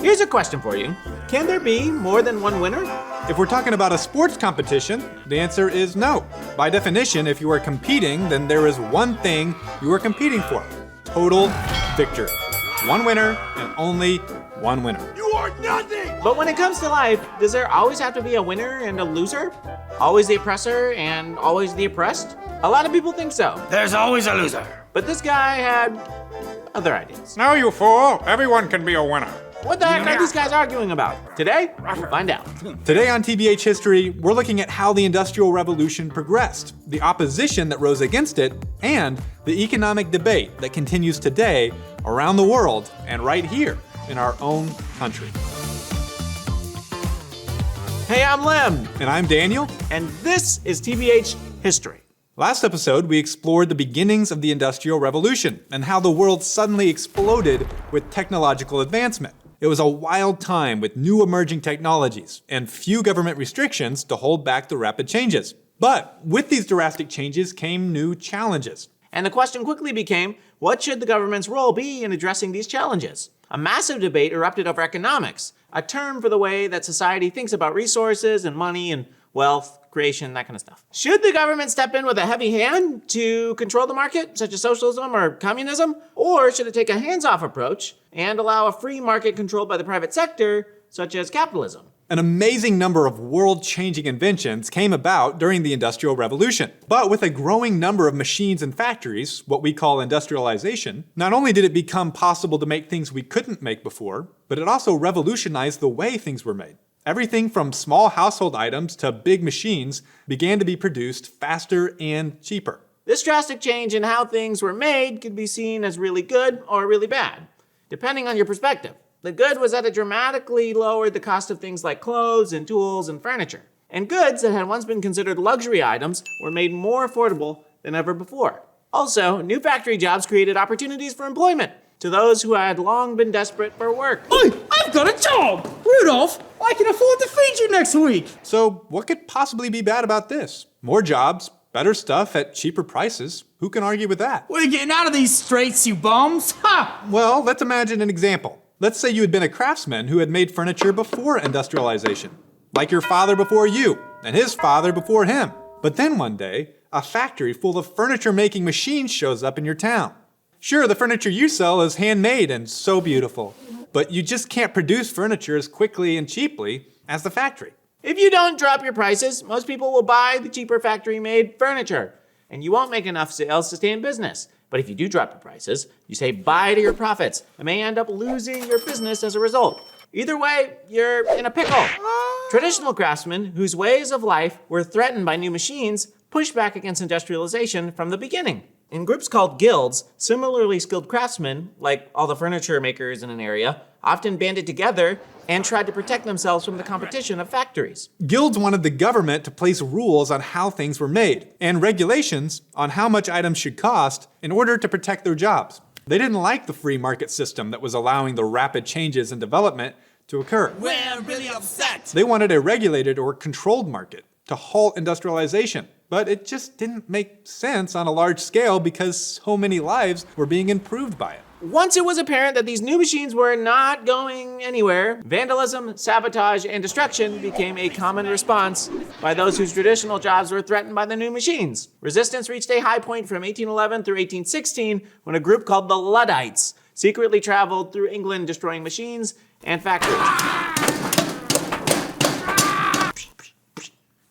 Here's a question for you. Can there be more than one winner? If we're talking about a sports competition, the answer is no. By definition, if you are competing, then there is one thing you are competing for: total victory. One winner and only one winner. You are nothing! But when it comes to life, does there always have to be a winner and a loser? Always the oppressor and always the oppressed? A lot of people think so. There's always a loser. But this guy had other ideas. No, you fool. Everyone can be a winner. What the heck are these guys arguing about? Today, we'll find out. Today on TBH History, we're looking at how the Industrial Revolution progressed, the opposition that rose against it, and the economic debate that continues today around the world and right here in our own country. Hey, I'm Lem. And I'm Daniel. And this is TBH History. Last episode, we explored the beginnings of the Industrial Revolution and how the world suddenly exploded with technological advancement. It was a wild time with new emerging technologies and few government restrictions to hold back the rapid changes. But with these drastic changes came new challenges. And the question quickly became, what should the government's role be in addressing these challenges? A massive debate erupted over economics, a term for the way that society thinks about resources and money and wealth creation, that kind of stuff. Should the government step in with a heavy hand to control the market, such as socialism or communism? Or should it take a hands-off approach and allow a free market controlled by the private sector, such as capitalism? An amazing number of world-changing inventions came about during the Industrial Revolution. But with a growing number of machines and factories, what we call industrialization, not only did it become possible to make things we couldn't make before, but it also revolutionized the way things were made. Everything from small household items to big machines began to be produced faster and cheaper. This drastic change in how things were made could be seen as really good or really bad, depending on your perspective. The good was that it dramatically lowered the cost of things like clothes and tools and furniture. And goods that had once been considered luxury items were made more affordable than ever before. Also, new factory jobs created opportunities for employment to those who had long been desperate for work. Oi, I've got a job! Rudolph, I can afford to feed you next week! So what could possibly be bad about this? More jobs, better stuff at cheaper prices. Who can argue with that? We're getting out of these straits, you bums! Ha! Well, let's imagine an example. Let's say you had been a craftsman who had made furniture before industrialization, like your father before you, and his father before him. But then one day, a factory full of furniture-making machines shows up in your town. Sure, the furniture you sell is handmade and so beautiful, but you just can't produce furniture as quickly and cheaply as the factory. If you don't drop your prices, most people will buy the cheaper factory-made furniture, and you won't make enough sales to stay in business. But if you do drop the prices, you say bye to your profits and may end up losing your business as a result. Either way, you're in a pickle. Traditional craftsmen, whose ways of life were threatened by new machines, pushed back against industrialization from the beginning. In groups called guilds, similarly skilled craftsmen, like all the furniture makers in an area, often banded together and tried to protect themselves from the competition of factories. Guilds wanted the government to place rules on how things were made and regulations on how much items should cost in order to protect their jobs. They didn't like the free market system that was allowing the rapid changes in development to occur. We're really upset! They wanted a regulated or controlled market to halt industrialization. But it just didn't make sense on a large scale because so many lives were being improved by it. Once it was apparent that these new machines were not going anywhere, vandalism, sabotage, and destruction became a common response by those whose traditional jobs were threatened by the new machines. Resistance reached a high point from 1811 through 1816 when a group called the Luddites secretly traveled through England destroying machines and factories.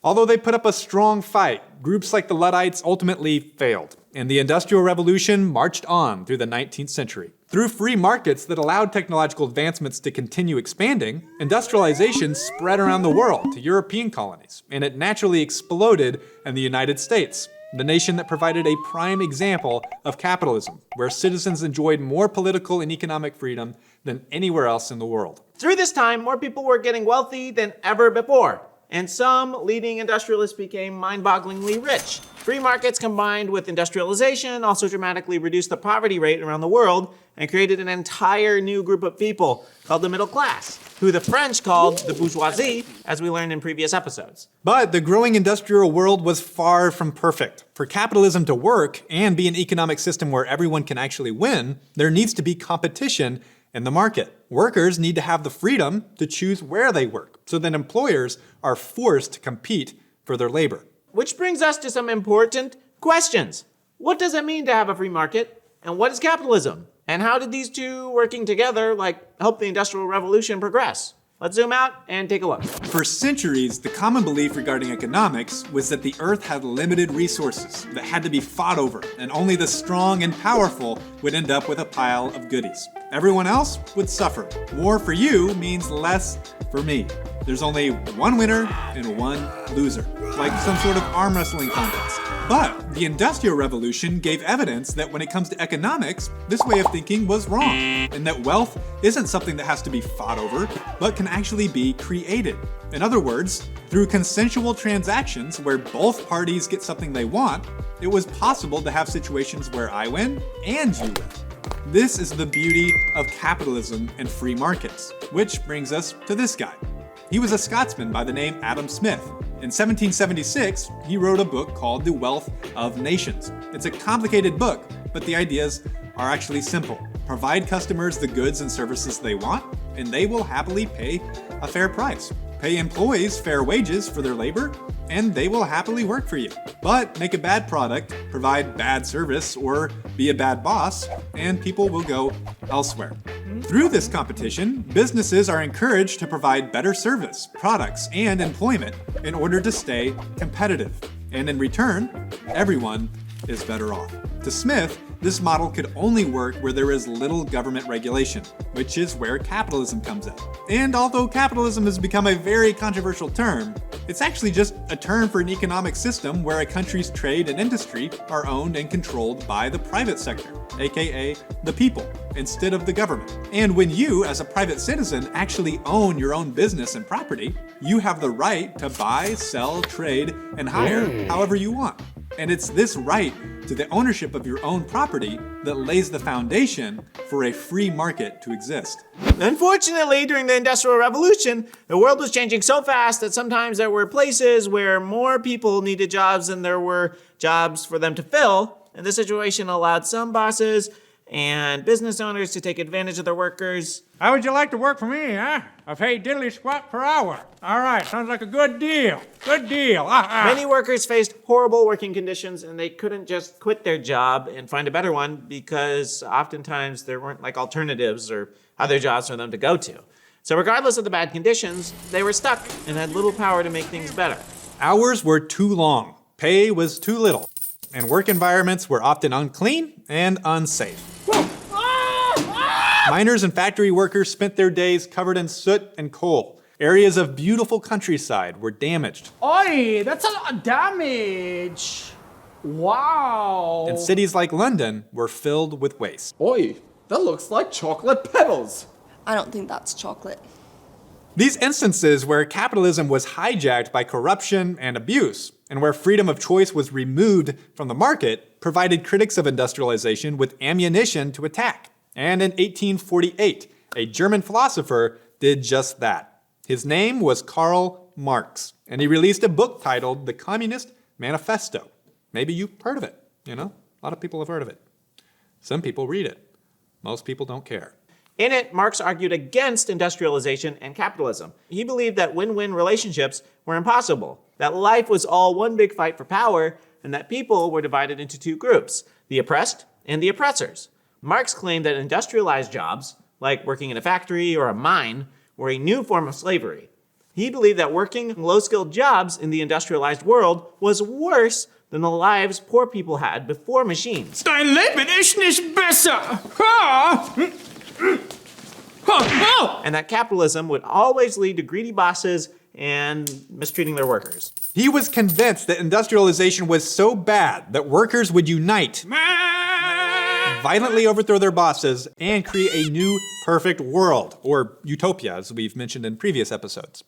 Although they put up a strong fight, groups like the Luddites ultimately failed, and the Industrial Revolution marched on through the 19th century. Through free markets that allowed technological advancements to continue expanding, industrialization spread around the world to European colonies, and it naturally exploded in the United States, the nation that provided a prime example of capitalism, where citizens enjoyed more political and economic freedom than anywhere else in the world. Through this time, more people were getting wealthy than ever before. And some leading industrialists became mind-bogglingly rich. Free markets combined with industrialization also dramatically reduced the poverty rate around the world and created an entire new group of people called the middle class, who the French called the bourgeoisie, as we learned in previous episodes. But the growing industrial world was far from perfect. For capitalism to work and be an economic system where everyone can actually win, there needs to be competition in the market. Workers need to have the freedom to choose where they work, so that employers are forced to compete for their labor. Which brings us to some important questions. What does it mean to have a free market? And what is capitalism? And how did these two working together, help the Industrial Revolution progress? Let's zoom out and take a look. For centuries, the common belief regarding economics was that the earth had limited resources that had to be fought over, and only the strong and powerful would end up with a pile of goodies. Everyone else would suffer. More for you means less for me. There's only one winner and one loser, like some sort of arm wrestling contest. But the Industrial Revolution gave evidence that when it comes to economics, this way of thinking was wrong, and that wealth isn't something that has to be fought over, but can actually be created. In other words, through consensual transactions where both parties get something they want, it was possible to have situations where I win and you win. This is the beauty of capitalism and free markets, which brings us to this guy. He was a Scotsman by the name Adam Smith. In 1776, he wrote a book called The Wealth of Nations. It's a complicated book, but the ideas are actually simple. Provide customers the goods and services they want, and they will happily pay a fair price. Pay employees fair wages for their labor, and they will happily work for you. But make a bad product, provide bad service, or be a bad boss, and people will go elsewhere. Through this competition, businesses are encouraged to provide better service, products, and employment in order to stay competitive. And in return, everyone is better off. To Smith, this model could only work where there is little government regulation, which is where capitalism comes in. And although capitalism has become a very controversial term, it's actually just a term for an economic system where a country's trade and industry are owned and controlled by the private sector, aka the people, instead of the government. And when you, as a private citizen, actually own your own business and property, you have the right to buy, sell, trade, and hire however you want. And it's this right to the ownership of your own property that lays the foundation for a free market to exist. Unfortunately, during the Industrial Revolution, the world was changing so fast that sometimes there were places where more people needed jobs than there were jobs for them to fill. And this situation allowed some bosses and business owners to take advantage of their workers. How would you like to work for me, huh? I pay diddly squat per hour. All right, sounds like a good deal. Good deal. Many workers faced horrible working conditions, and they couldn't just quit their job and find a better one because oftentimes there weren't alternatives or other jobs for them to go to. So regardless of the bad conditions, they were stuck and had little power to make things better. Hours were too long, pay was too little, and work environments were often unclean and unsafe. Miners and factory workers spent their days covered in soot and coal. Areas of beautiful countryside were damaged. Oi, that's a lot of damage. Wow. And cities like London were filled with waste. Oi, that looks like chocolate petals. I don't think that's chocolate. These instances where capitalism was hijacked by corruption and abuse, and where freedom of choice was removed from the market, provided critics of industrialization with ammunition to attack. And in 1848, a German philosopher did just that. His name was Karl Marx, and he released a book titled The Communist Manifesto. Maybe you've heard of it, A lot of people have heard of it. Some people read it. Most people don't care. In it, Marx argued against industrialization and capitalism. He believed that win-win relationships were impossible, that life was all one big fight for power, and that people were divided into two groups, the oppressed and the oppressors. Marx claimed that industrialized jobs, like working in a factory or a mine, were a new form of slavery. He believed that working low-skilled jobs in the industrialized world was worse than the lives poor people had before machines. Dein Leben ist nicht besser. And that capitalism would always lead to greedy bosses and mistreating their workers. He was convinced that industrialization was so bad that workers would unite, violently overthrow their bosses, and create a new perfect world, or utopia, as we've mentioned in previous episodes.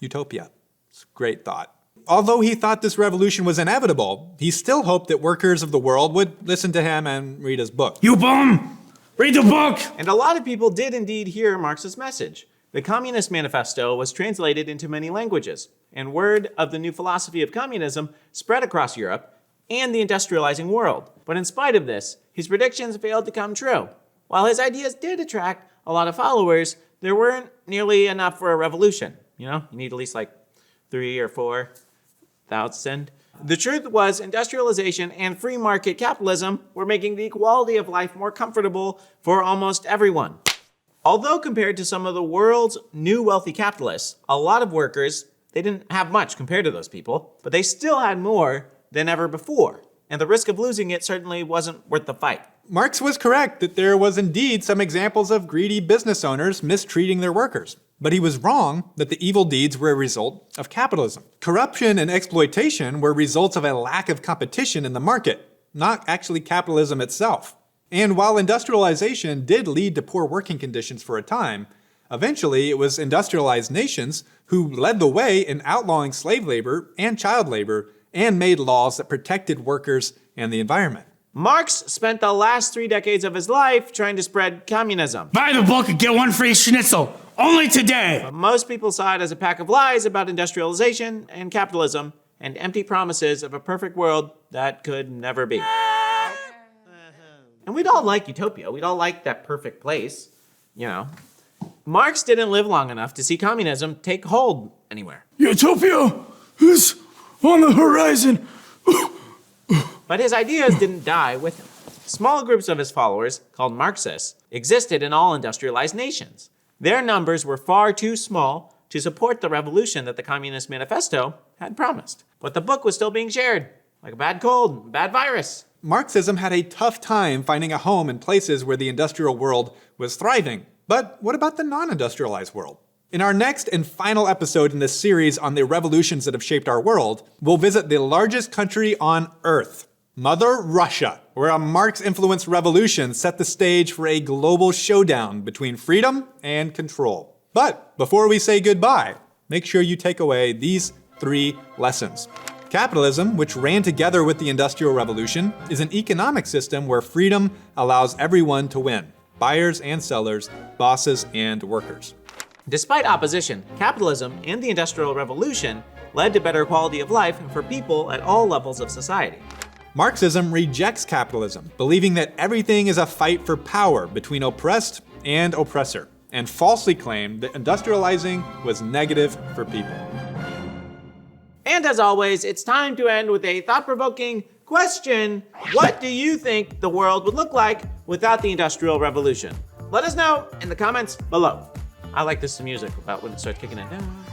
Utopia. It's a great thought. Although he thought this revolution was inevitable, he still hoped that workers of the world would listen to him and read his book. You bum! Read the book! And a lot of people did indeed hear Marx's message. The Communist Manifesto was translated into many languages, and word of the new philosophy of communism spread across Europe and the industrializing world. But in spite of this, his predictions failed to come true. While his ideas did attract a lot of followers, there weren't nearly enough for a revolution. You need at least like 3,000 or 4,000. The truth was, industrialization and free market capitalism were making the quality of life more comfortable for almost everyone. Although compared to some of the world's new wealthy capitalists, a lot of workers, they didn't have much compared to those people, but they still had more than ever before. And the risk of losing it certainly wasn't worth the fight. Marx was correct that there was indeed some examples of greedy business owners mistreating their workers. But he was wrong that the evil deeds were a result of capitalism. Corruption and exploitation were results of a lack of competition in the market, not actually capitalism itself. And while industrialization did lead to poor working conditions for a time, eventually it was industrialized nations who led the way in outlawing slave labor and child labor and made laws that protected workers and the environment. Marx spent the last 3 decades of his life trying to spread communism. Buy the book and get one free schnitzel. Only today. But most people saw it as a pack of lies about industrialization and capitalism and empty promises of a perfect world that could never be. And we'd all like utopia. We'd all like that perfect place, Marx didn't live long enough to see communism take hold anywhere. Utopia is on the horizon. But his ideas didn't die with him. Small groups of his followers, called Marxists, existed in all industrialized nations. Their numbers were far too small to support the revolution that the Communist Manifesto had promised. But the book was still being shared, like a bad cold, a bad virus. Marxism had a tough time finding a home in places where the industrial world was thriving. But what about the non-industrialized world? In our next and final episode in this series on the revolutions that have shaped our world, we'll visit the largest country on Earth, Mother Russia, where a Marx-influenced revolution set the stage for a global showdown between freedom and control. But before we say goodbye, make sure you take away these 3 lessons. Capitalism, which ran together with the Industrial Revolution, is an economic system where freedom allows everyone to win: buyers and sellers, bosses and workers. Despite opposition, capitalism and the Industrial Revolution led to better quality of life for people at all levels of society. Marxism rejects capitalism, believing that everything is a fight for power between oppressed and oppressor, and falsely claimed that industrializing was negative for people. And as always, it's time to end with a thought-provoking question. What do you think the world would look like without the Industrial Revolution? Let us know in the comments below. I like this music about when it starts kicking it down.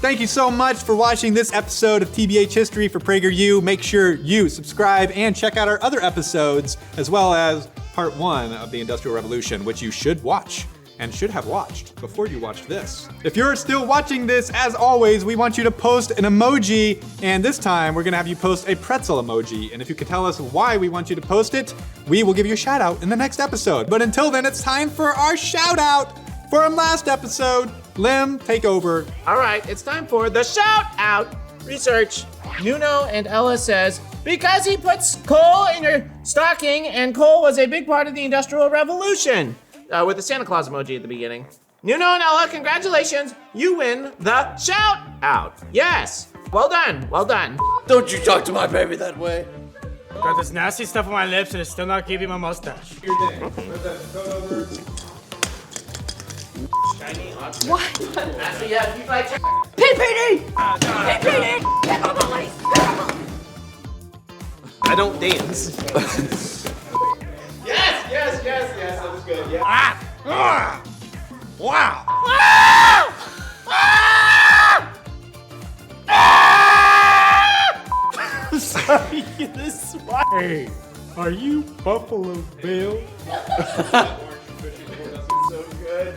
Thank you so much for watching this episode of TBH History for PragerU. Make sure you subscribe and check out our other episodes, as well as part 1 of the Industrial Revolution, which you should watch and should have watched before you watched this. If you're still watching this, as always, we want you to post an emoji, and this time we're gonna have you post a pretzel emoji. And if you can tell us why we want you to post it, we will give you a shout out in the next episode. But until then, it's time for our shout out from last episode. Lim, take over. All right, it's time for the shout out. Research. Nuno and Ella says, because he puts coal in your stocking, and coal was a big part of the Industrial Revolution. With the Santa Claus emoji at the beginning. Nuno and Ella, congratulations. You win the shout out. Yes. Well done. Well done. Don't you talk to my baby that way. Got this nasty stuff on my lips and it's still not keeping my mustache. What? PPD! PPD! Pick up the lace! I don't dance. Yes, that was good. Yeah. Wow! Sorry, this one. Hey, are you Buffalo Bill? So good.